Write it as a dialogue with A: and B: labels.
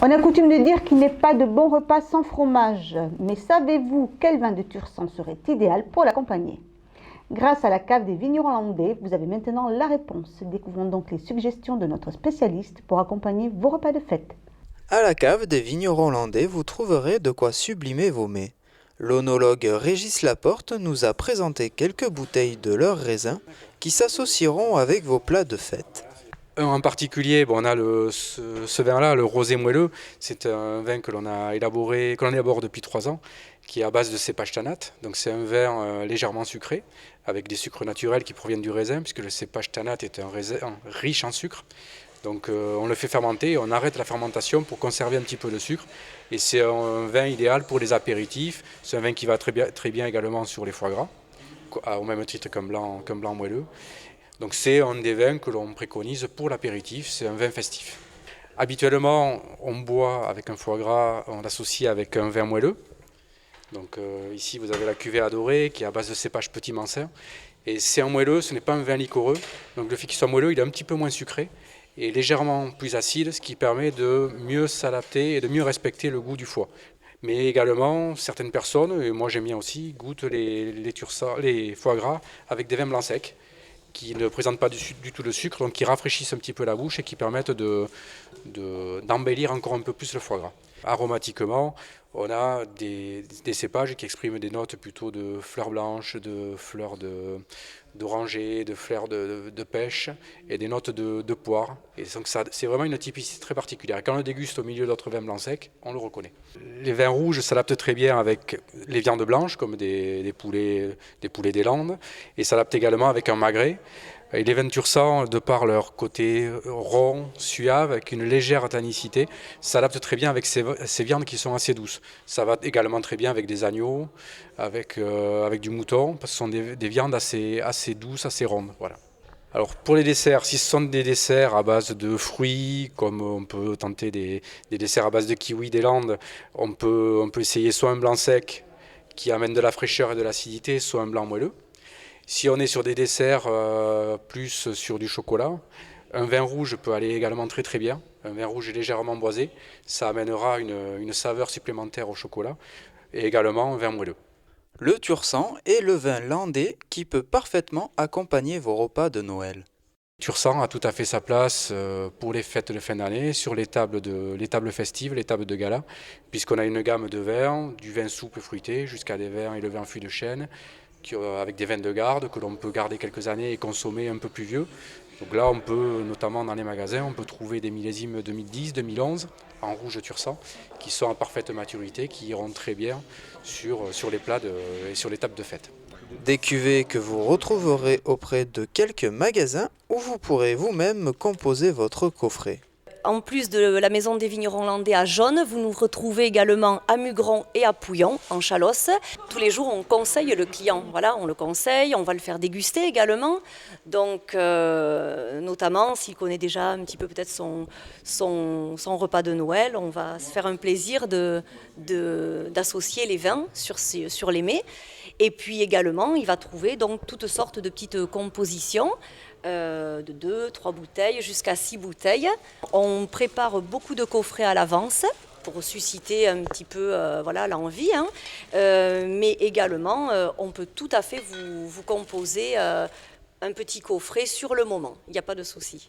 A: On a coutume de dire qu'il n'est pas de bon repas sans fromage, mais savez-vous quel vin de Tursan serait idéal pour l'accompagner? Grâce à la cave des vignerons landais, vous avez maintenant la réponse. Découvrons donc les suggestions de notre spécialiste pour accompagner vos repas de fête.
B: À la cave des vignerons landais, vous trouverez de quoi sublimer vos mets. L'onologue Régis Laporte nous a présenté quelques bouteilles de leurs raisins qui s'associeront avec vos plats de fête.
C: En particulier, on a ce vin-là, le rosé moelleux. C'est un vin que l'on a élaboré, que l'on élabore depuis 3 ans, qui est à base de cépage tanate. Donc c'est un vin légèrement sucré, avec des sucres naturels qui proviennent du raisin, puisque le cépage tanate est un raisin riche en sucre. Donc on le fait fermenter, on arrête la fermentation pour conserver un petit peu de sucre. Et c'est un vin idéal pour les apéritifs. C'est un vin qui va très bien également sur les foie gras, au même titre qu'un blanc moelleux. Donc c'est un des vins que l'on préconise pour l'apéritif, c'est un vin festif. Habituellement, on boit avec un foie gras, on l'associe avec un vin moelleux. Donc ici vous avez la cuvée adorée qui est à base de cépage petit mansin. Et c'est un moelleux, ce n'est pas un vin liquoreux. Donc le fait qu'il soit moelleux, il est un petit peu moins sucré et légèrement plus acide, ce qui permet de mieux s'adapter et de mieux respecter le goût du foie. Mais également, certaines personnes, et moi j'aime bien aussi, goûtent les foie gras avec des vins blancs secs, qui ne présentent pas du tout de sucre, donc qui rafraîchissent un petit peu la bouche et qui permettent d'embellir encore un peu plus le foie gras. Aromatiquement, on a des cépages qui expriment des notes plutôt de fleurs blanches, de fleurs d'oranger, de fleurs de pêche et des notes de poire. Et donc c'est vraiment une typicité très particulière. Quand on le déguste au milieu d'autres vins blancs secs, on le reconnaît. Les vins rouges s'adaptent très bien avec les viandes blanches, comme des poulets des Landes, et s'adaptent également avec un magret. Et les vins de Tursan, de par leur côté rond, suave, avec une légère tannicité, s'adaptent très bien avec ces viandes qui sont assez douces. Ça va également très bien avec des agneaux, avec du mouton, parce que ce sont des viandes assez douces, assez rondes. Voilà. Alors pour les desserts, si ce sont des desserts à base de fruits, comme on peut tenter des desserts à base de kiwi des Landes, on peut essayer soit un blanc sec qui amène de la fraîcheur et de l'acidité, soit un blanc moelleux. Si on est sur des desserts plus sur du chocolat, un vin rouge peut aller également très bien. Un vin rouge légèrement boisé, ça amènera une saveur supplémentaire au chocolat et également un vin moelleux.
B: Le Tursan est le vin landais qui peut parfaitement accompagner vos repas de Noël.
C: Tursan a tout à fait sa place pour les fêtes de fin d'année, sur les tables festives, les tables de gala, puisqu'on a une gamme de vins, du vin souple fruité jusqu'à des vins élevés en fût de chêne, avec des vins de garde que l'on peut garder quelques années et consommer un peu plus vieux. Donc là, on peut, notamment dans les magasins, on peut trouver des millésimes 2010, 2011 en rouge Tursan qui sont à parfaite maturité, qui iront très bien sur les plats et sur les tables de fête.
B: Des cuvées que vous retrouverez auprès de quelques magasins où vous pourrez vous-même composer votre coffret.
D: En plus de la maison des vignerons landais à Jaune, vous nous retrouvez également à Mugron et à Pouillon, en Chalosse. Tous les jours, on conseille le client. Voilà, on le conseille, on va le faire déguster également. Donc, notamment, s'il connaît déjà un petit peu peut-être son repas de Noël, on va se faire un plaisir d'associer les vins sur les mets. Et puis également, il va trouver donc toutes sortes de petites compositions, de 2, 3 bouteilles jusqu'à 6 bouteilles. On prépare beaucoup de coffrets à l'avance pour susciter un petit peu l'envie, hein. Mais également, on peut tout à fait vous composer un petit coffret sur le moment. Il n'y a pas de souci.